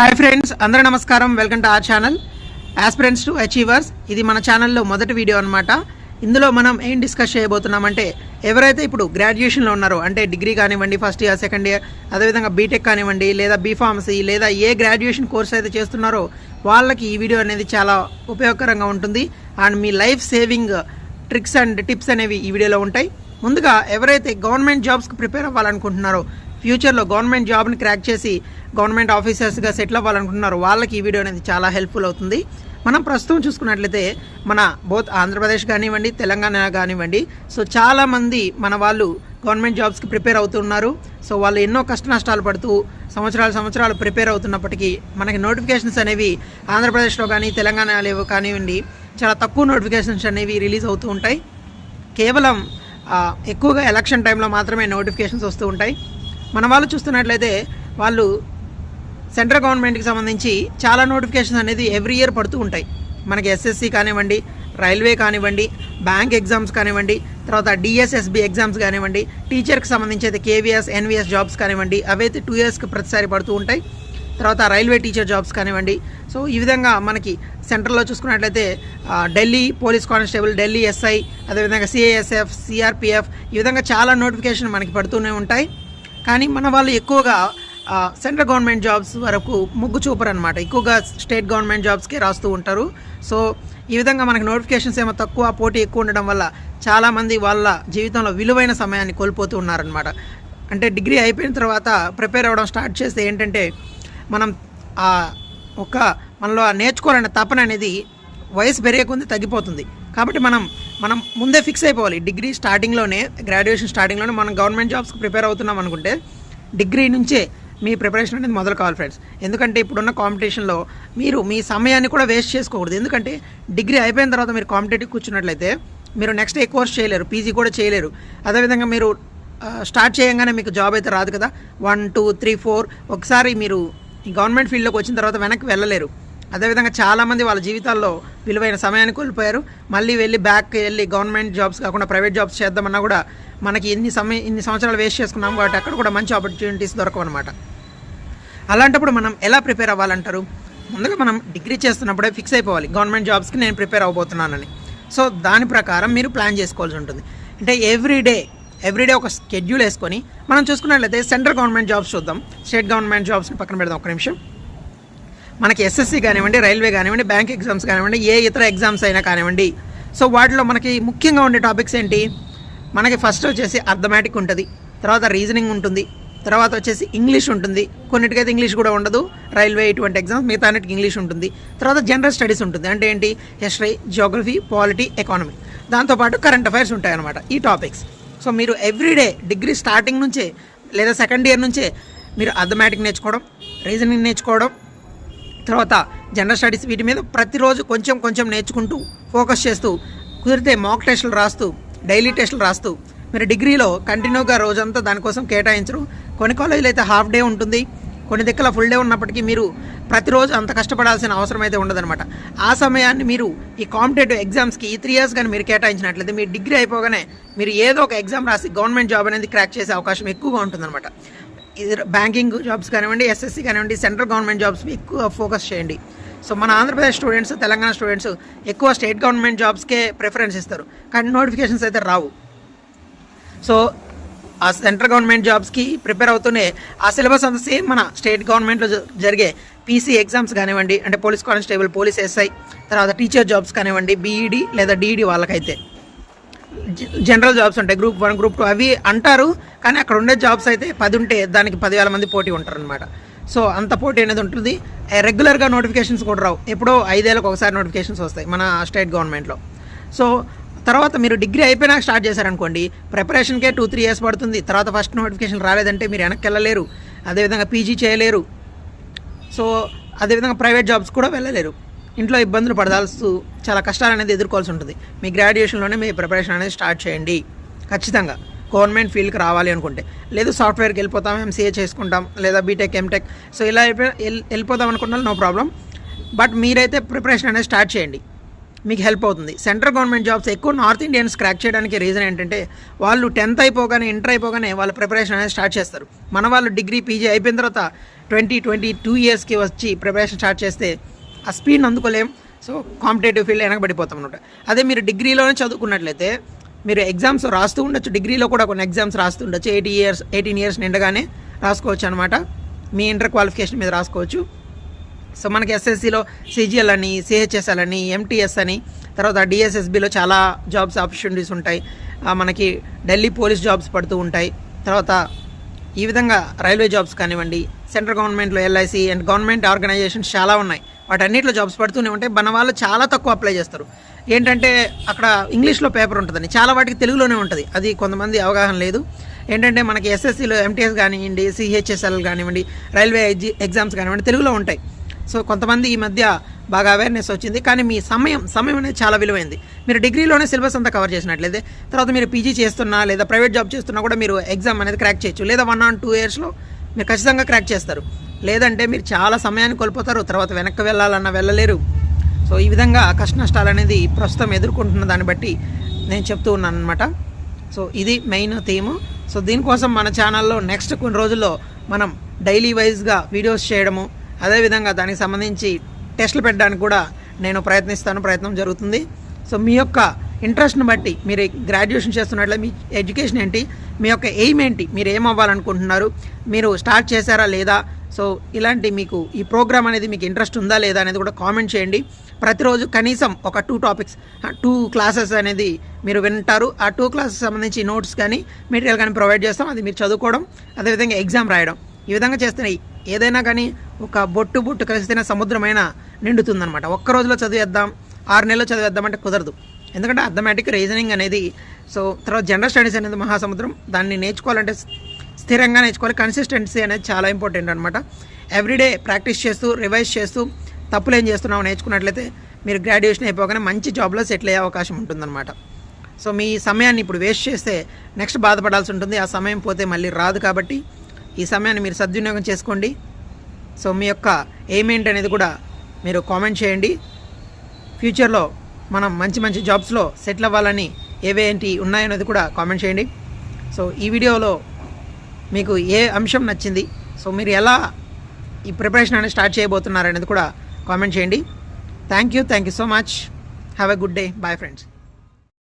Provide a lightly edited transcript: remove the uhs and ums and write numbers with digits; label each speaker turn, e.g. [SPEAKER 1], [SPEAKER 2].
[SPEAKER 1] Hi friends, అందరూ నమస్కారం. Welcome to our channel aspirants to achievers. ఇది మన ఛానల్లో మొదటి వీడియో అనమాట. ఇందులో మనం ఏం డిస్కస్ చేయబోతున్నామంటే, ఎవరైతే ఇప్పుడు గ్రాడ్యుయేషన్లో ఉన్నారో, అంటే డిగ్రీ కానివ్వండి, ఫస్ట్ ఇయర్, సెకండ్ ఇయర్, అదేవిధంగా బీటెక్ కానివ్వండి, లేదా బీఫార్మసీ, లేదా ఏ గ్రాడ్యుయేషన్ కోర్స్ అయితే చేస్తున్నారో వాళ్ళకి ఈ వీడియో అనేది చాలా ఉపయోగకరంగా ఉంటుంది. And me life saving tricks and tips అనేవి ఈ వీడియోలో ఉంటాయి. ముందుగా ఎవరైతే గవర్నమెంట్ జాబ్స్కి ప్రిపేర్ అవ్వాలనుకుంటున్నారో, ఫ్యూచర్లో గవర్నమెంట్ జాబ్ని క్రాక్ చేసి గవర్నమెంట్ ఆఫీసర్స్గా సెటిల్ అవ్వాలనుకుంటున్నారు, వాళ్ళకి ఈ వీడియో అనేది చాలా హెల్ప్ఫుల్ అవుతుంది. మనం ప్రస్తుతం చూసుకున్నట్లయితే మన బోత్ ఆంధ్రప్రదేశ్ కానివ్వండి, తెలంగాణ కానివ్వండి, సో చాలామంది మన వాళ్ళు గవర్నమెంట్ జాబ్స్కి ప్రిపేర్ అవుతున్నారు. సో వాళ్ళు ఎన్నో కష్ట నష్టాలు పడుతూ సంవత్సరాలు ప్రిపేర్ అవుతున్నప్పటికీ మనకి నోటిఫికేషన్స్ అనేవి ఆంధ్రప్రదేశ్లో కానీ తెలంగాణలో కానివ్వండి చాలా తక్కువ నోటిఫికేషన్స్ అనేవి రిలీజ్ అవుతూ ఉంటాయి. కేవలం ఎక్కువగా ఎలక్షన్ టైంలో మాత్రమే నోటిఫికేషన్స్ వస్తూ ఉంటాయి. మన వాళ్ళు చూస్తున్నట్లయితే వాళ్ళు సెంట్రల్ గవర్నమెంట్కి సంబంధించి చాలా నోటిఫికేషన్స్ అనేది ఎవ్రీ ఇయర్ పడుతూ ఉంటాయి. మనకి ఎస్ఎస్సి కానివ్వండి, రైల్వే కానివ్వండి, బ్యాంక్ ఎగ్జామ్స్ కానివ్వండి, తర్వాత డిఎస్ఎస్బి ఎగ్జామ్స్ కానివ్వండి, టీచర్కి సంబంధించి అయితే కేవీఎస్, ఎన్విఎస్ జాబ్స్ కానివ్వండి, అవైతే 2 yearsకి ప్రతిసారి పడుతూ ఉంటాయి. తర్వాత రైల్వే టీచర్ జాబ్స్ కానివ్వండి. సో ఈ విధంగా మనకి సెంట్రల్లో చూసుకున్నట్లయితే Delhi police constable, Delhi SI, అదేవిధంగా సిఐఎస్ఎఫ్, సిఆర్పిఎఫ్, ఈ విధంగా చాలా నోటిఫికేషన్ మనకి పడుతూనే ఉంటాయి. కానీ మన వాళ్ళు ఎక్కువగా సెంట్రల్ గవర్నమెంట్ జాబ్స్ వరకు మొగ్గు చూపరు అనమాట. ఎక్కువగా స్టేట్ గవర్నమెంట్ జాబ్స్కే రాస్తూ ఉంటారు. సో ఈ విధంగా మనకి నోటిఫికేషన్స్ ఏమో తక్కువ, పోటీ ఎక్కువ ఉండడం వల్ల చాలామంది వాళ్ళ జీవితంలో విలువైన సమయాన్ని కోల్పోతూ ఉన్నారనమాట. అంటే డిగ్రీ అయిపోయిన తర్వాత ప్రిపేర్ అవ్వడం స్టార్ట్ చేస్తే ఏంటంటే మనం మనలో నేర్చుకోవాలనే తపన అనేది వయసు పెరిగే కొద్దీ తగ్గిపోతుంది. కాబట్టి మనం ముందే ఫిక్స్ అయిపోవాలి. డిగ్రీ స్టార్టింగ్లోనే, గ్రాడ్యుయేషన్ స్టార్టింగ్లోనే మనం గవర్నమెంట్ జాబ్స్కి ప్రిపేర్ అవుతున్నాం అనుకుంటే డిగ్రీ నుంచే మీ ప్రిపరేషన్ అనేది మొదలు కావాలి ఫ్రెండ్స్. ఎందుకంటే ఇప్పుడున్న కాంపిటీషన్లో మీరు మీ సమయాన్ని కూడా వేస్ట్ చేసుకోకూడదు. ఎందుకంటే డిగ్రీ అయిపోయిన తర్వాత మీరు కాంపిటేటివ్ కూర్చున్నట్లయితే మీరు నెక్స్ట్ ఏ కోర్స్ చేయలేరు, పీజీ కూడా చేయలేరు. అదేవిధంగా మీరు స్టార్ట్ చేయగానే మీకు జాబ్ అయితే రాదు కదా. 1, 2, 3, 4 ఒకసారి మీరు ఈ గవర్నమెంట్ ఫీల్డ్లోకి వచ్చిన తర్వాత వెనక్కి వెళ్ళలేరు. అదేవిధంగా చాలామంది వాళ్ళ జీవితాల్లో విలువైన సమయాన్ని కోల్పోయారు. మళ్ళీ వెళ్ళి గవర్నమెంట్ జాబ్స్ కాకుండా ప్రైవేట్ జాబ్స్ చేద్దామన్నా కూడా మనకి ఇన్ని సంవత్సరాలు వేస్ట్ చేసుకున్నాం కాబట్టి అక్కడ కూడా మంచి ఆపర్చునిటీస్ దొరకవు అనమాట. అలాంటప్పుడు మనం ఎలా ప్రిపేర్ అవ్వాలంటారు? ముందుగా మనం డిగ్రీ చేస్తున్నప్పుడే ఫిక్స్ అయిపోవాలి, గవర్నమెంట్ జాబ్స్కి నేను ప్రిపేర్ అవ్వబోతున్నానని. సో దాని ప్రకారం మీరు ప్లాన్ చేసుకోవాల్సి ఉంటుంది. అంటే ఎవ్రీడే ఒక స్కెడ్యూల్ వేసుకొని మనం చూసుకున్నట్లయితే సెంట్రల్ గవర్నమెంట్ జాబ్స్ చూద్దాం. స్టేట్ గవర్నమెంట్ జాబ్స్ని పక్కన పెడదాం ఒక నిమిషం. మనకి ఎస్ఎస్సి కానివ్వండి, రైల్వే కానివ్వండి, బ్యాంక్ ఎగ్జామ్స్ కానివ్వండి, ఏ ఇతర ఎగ్జామ్స్ అయినా కానివ్వండి. సో వాటిలో మనకి ముఖ్యంగా ఉండే టాపిక్స్ ఏంటి? మనకి ఫస్ట్ వచ్చేసి అర్థమెటిక్ ఉంటుంది, తర్వాత రీజనింగ్ ఉంటుంది, తర్వాత వచ్చేసి ఇంగ్లీష్ ఉంటుంది. కొన్నిటికైతే ఇంగ్లీష్ కూడా ఉండదు, రైల్వే ఇటువంటి ఎగ్జామ్స్, మిగతా అన్నిటికి ఇంగ్లీష్ ఉంటుంది. తర్వాత జనరల్ స్టడీస్ ఉంటుంది, అంటే ఏంటి? హిస్టరీ, జియోగ్రఫీ, పాలిటీ, ఎకానమీ, దాంతోపాటు కరెంట్ అఫైర్స్ ఉంటాయి అన్నమాట ఈ టాపిక్స్. సో మీరు ఎవ్రీడే డిగ్రీ స్టార్టింగ్ నుంచే లేదా సెకండ్ ఇయర్ నుంచే మీరు అర్థమెటిక్ నేర్చుకోవడం, రీజనింగ్ నేర్చుకోవడం, తర్వాత జనరల్ స్టడీస్, వీటి మీద ప్రతిరోజు కొంచెం నేర్చుకుంటూ ఫోకస్ చేస్తూ, కుదిరితే మాక్ టెస్టులు రాస్తూ, డైలీ టెస్టులు రాస్తూ, మీరు డిగ్రీలో కంటిన్యూగా రోజంతా దానికోసం కేటాయించరు. కొన్ని కాలేజీలు అయితే హాఫ్ డే ఉంటుంది, కొన్ని దగ్గర ఫుల్ డే ఉన్నప్పటికీ మీరు ప్రతిరోజు అంత కష్టపడాల్సిన అవసరం అయితే ఉండదన్నమాట. ఆ సమయాన్ని మీరు ఈ కాంపిటేటివ్ ఎగ్జామ్స్కి ఈ 3 years కానీ మీరు కేటాయించినట్లయితే మీరు డిగ్రీ అయిపోగానే మీరు ఏదో ఒక ఎగ్జామ్ రాసి గవర్నమెంట్ జాబ్ అనేది క్రాక్ చేసే అవకాశం ఎక్కువగా ఉంటుందన్నమాట. ఇది బ్యాంకింగ్ జాబ్స్ కానివ్వండి, ఎస్ఎస్సి కానివ్వండి, సెంట్రల్ గవర్నమెంట్ జాబ్స్ ఎక్కువ ఫోకస్ చేయండి. సో మన ఆంధ్రప్రదేశ్ స్టూడెంట్స్, తెలంగాణ స్టూడెంట్స్ ఎక్కువ స్టేట్ గవర్నమెంట్ జాబ్స్కే ప్రిఫరెన్స్ ఇస్తారు, కానీ నోటిఫికేషన్స్ అయితే రావు. సో ఆ సెంట్రల్ గవర్నమెంట్ జాబ్స్కి ప్రిపేర్ అవుతూనే ఆ సిలబస్ అంతా సేమ్ మన స్టేట్ గవర్నమెంట్లో జరిగే పీసీ ఎగ్జామ్స్ కానివ్వండి, అంటే పోలీస్ కానిస్టేబుల్, పోలీస్ ఎస్ఐ, తర్వాత టీచర్ జాబ్స్ కానివ్వండి, బీఈడి లేదా డిఈడి వాళ్ళకైతే జనరల్ జాబ్స్ ఉంటాయి, గ్రూప్ 1, గ్రూప్ 2 అవి అంటారు. కానీ అక్కడ ఉండే జాబ్స్ అయితే 10 ఉంటే దానికి 10,000 మంది పోటీ ఉంటారనమాట. సో అంత పోటీ అనేది ఉంటుంది. రెగ్యులర్గా నోటిఫికేషన్స్ కూడా రావు, ఎప్పుడో 5 ఏళ్ళకి ఒకసారి నోటిఫికేషన్స్ వస్తాయి మన స్టేట్ గవర్నమెంట్లో. సో తర్వాత మీరు డిగ్రీ అయిపోయినాక స్టార్ట్ చేశారనుకోండి, ప్రిపరేషన్కే 2-3 years పడుతుంది. తర్వాత ఫస్ట్ నోటిఫికేషన్ రాలేదంటే మీరు వెనక్కి వెళ్ళలేరు, అదేవిధంగా పీజీ చేయలేరు. సో అదేవిధంగా ప్రైవేట్ జాబ్స్ కూడా వెళ్ళలేరు. ఇంట్లో ఇబ్బందులు పడాల్సి, చాలా కష్టాలు అనేది ఎదుర్కోవాల్సి ఉంటుంది. మీ గ్రాడ్యుయేషన్లోనే మీ ప్రిపరేషన్ అనేది స్టార్ట్ చేయండి ఖచ్చితంగా, గవర్నమెంట్ ఫీల్డ్కి రావాలి అనుకుంటే. లేదు సాఫ్ట్వేర్కి వెళ్ళిపోతాం, ఎంసీఏ చేసుకుంటాం, లేదా బీటెక్, ఎంటెక్, సో ఇలా వెళ్ళిపోదాం అనుకున్నా నో ప్రాబ్లం. బట్ మీరైతే ప్రిపరేషన్ అనేది స్టార్ట్ చేయండి. మీకు హెల్ప్ అవుతుంది. సెంట్రల్ గవర్నమెంట్ జాబ్స్ ఎక్కువ నార్త్ ఇండియన్స్ క్రాక్ చేయడానికి రీజన్ ఏంటంటే వాళ్ళు 10th అయిపోగానే ఇంటర్ అయిపోగానే వాళ్ళ ప్రిపరేషన్ అనేది స్టార్ట్ చేస్తారు. మన వాళ్ళు డిగ్రీ పీజీ అయిపోయిన తర్వాత 22 ఇయర్స్కి వచ్చి ప్రిపరేషన్ స్టార్ట్ చేస్తే ఆ స్పీడ్ని అందుకోలేం. సో కాంపిటేటివ్ ఫీల్డ్ వెనకబడిపోతాం అనమాట. అదే మీరు డిగ్రీలోనే చదువుకున్నట్లయితే మీరు ఎగ్జామ్స్ రాస్తూ ఉండొచ్చు, డిగ్రీలో కూడా కొన్ని ఎగ్జామ్స్ రాస్తూ ఉండొచ్చు. 18 ఇయర్స్ నిండగానే రాసుకోవచ్చు అనమాట. మీ ఇంటర్ క్వాలిఫికేషన్ మీద రాసుకోవచ్చు. సో మనకి ఎస్ఎస్సిలో సిజిఎల్ అని, సిహెచ్ఎస్ఎల్ అని, ఎంటీఎస్ అని, తర్వాత డిఎస్ఎస్బిలో చాలా జాబ్స్ ఆపర్చునిటీస్ ఉంటాయి. మనకి ఢిల్లీ పోలీస్ జాబ్స్ పడుతూ ఉంటాయి. తర్వాత ఈ విధంగా రైల్వే జాబ్స్ కానివ్వండి, సెంట్రల్ గవర్నమెంట్లో ఎల్ఐసి అండ్ గవర్నమెంట్ ఆర్గనైజేషన్స్ చాలా ఉన్నాయి. వాటన్నిటిలో జాబ్స్ పడుతూనే ఉంటాయి. మన వాళ్ళు చాలా తక్కువ అప్లై చేస్తారు. ఏంటంటే అక్కడ ఇంగ్లీష్లో పేపర్ ఉంటుందని, చాలా వాటికి తెలుగులోనే ఉంటుంది. అది కొంతమంది అవగాహన లేదు. ఏంటంటే మనకి ఎస్ఎస్సిలో ఎంటీఎస్ కానివ్వండి, సిహెచ్ఎస్ఎల్ కానివ్వండి, రైల్వే ఎగ్జామ్స్ కానివ్వండి తెలుగులో ఉంటాయి. సో కొంతమంది ఈ మధ్య బాగా అవేర్నెస్ వచ్చింది. కానీ మీ సమయం అనేది చాలా విలువైంది. మీరు డిగ్రీలోనే సిలబస్ అంతా కవర్ చేసినట్లయితే తర్వాత మీరు పీజీ చేస్తున్నా లేదా ప్రైవేట్ జాబ్ చేస్తున్నా కూడా మీరు ఎగ్జామ్ అనేది క్రాక్ చేయొచ్చు. లేదా 1 or 2 ఇయర్స్లో మీరు ఖచ్చితంగా క్రాక్ చేస్తారు. లేదంటే మీరు చాలా సమయాన్ని కోల్పోతారు. తర్వాత వెనక్కి వెళ్ళాలన్నా వెళ్ళలేరు. సో ఈ విధంగా కష్ట నష్టాలు అనేది ప్రస్తుతం ఎదుర్కొంటున్న దాన్ని బట్టి నేను చెప్తూ ఉన్నాను అనమాట. సో ఇది మెయిన్ థీము. సో దీనికోసం మన ఛానల్లో నెక్స్ట్ కొన్ని రోజుల్లో మనం డైలీ వైజ్గా వీడియోస్ చేయడము, అదేవిధంగా దానికి సంబంధించి టెస్టులు పెట్టడానికి కూడా నేను ప్రయత్నం జరుగుతుంది. సో మీ యొక్క ఇంట్రెస్ట్ని బట్టి మీరు గ్రాడ్యుయేషన్ చేస్తున్నట్లే మీ ఎడ్యుకేషన్ ఏంటి, మీ యొక్క ఎయిమ్ ఏంటి, మీరు ఏం అవ్వాలనుకుంటున్నారు, మీరు స్టార్ట్ చేశారా లేదా, సో ఇలాంటి మీకు ఈ ప్రోగ్రామ్ అనేది మీకు ఇంట్రెస్ట్ ఉందా లేదా అనేది కూడా కామెంట్ చేయండి. ప్రతిరోజు కనీసం ఒక 2 క్లాసెస్ అనేది మీరు వింటారు. ఆ 2 క్లాసెస్ సంబంధించి నోట్స్ కానీ మెటీరియల్ కానీ ప్రొవైడ్ చేస్తాం. అది మీరు చదువుకోవడం, అదేవిధంగా ఎగ్జామ్ రాయడం. ఈ విధంగా చేస్తేనే ఏదైనా కానీ ఒక బొట్టు కలిస్తేనే సముద్రమైన నిండుతుందనమాట. ఒక్క రోజులో చదివేద్దాం, 6 నెలలు చదివేద్దాం అంటే కుదరదు. ఎందుకంటే అథమెటిక్, రీజనింగ్ అనేది, సో తర్వాత జనరల్ స్టడీస్ అనేది మహాసముద్రం. దాన్ని నేర్చుకోవాలంటే స్థిరంగా నేర్చుకోవాలి. కన్సిస్టెన్సీ అనేది చాలా ఇంపార్టెంట్ అనమాట. ఎవ్రీడే ప్రాక్టీస్ చేస్తూ, రివైజ్ చేస్తూ, తప్పులు ఏం చేస్తున్నామో నేర్చుకున్నట్లయితే మీరు గ్రాడ్యుయేషన్ అయిపోగానే మంచి జాబ్లో సెటిల్ అయ్యే అవకాశం ఉంటుందన్నమాట. సో మీ సమయాన్ని ఇప్పుడు వేస్ట్ చేస్తే నెక్స్ట్ బాధపడాల్సి ఉంటుంది. ఆ సమయం పోతే మళ్ళీ రాదు. కాబట్టి ఈ సమయాన్ని మీరు సద్వినియోగం చేసుకోండి. సో మీ యొక్క ఎయిమ్ ఏంటి అనేది కూడా మీరు కామెంట్ చేయండి. ఫ్యూచర్లో మనం మంచి జాబ్స్లో సెటిల్ అవ్వాలని ఏవేంటి ఉన్నాయనేది కూడా కామెంట్ చేయండి. సో ఈ వీడియోలో మీకు ఏ అంశం నచ్చింది, సో మీరు ఎలా ఈ ప్రిపరేషన్ అనేది స్టార్ట్ చేయబోతున్నారు అనేది కూడా కామెంట్ చేయండి. Thank you so much. Have a good day. Bye friends.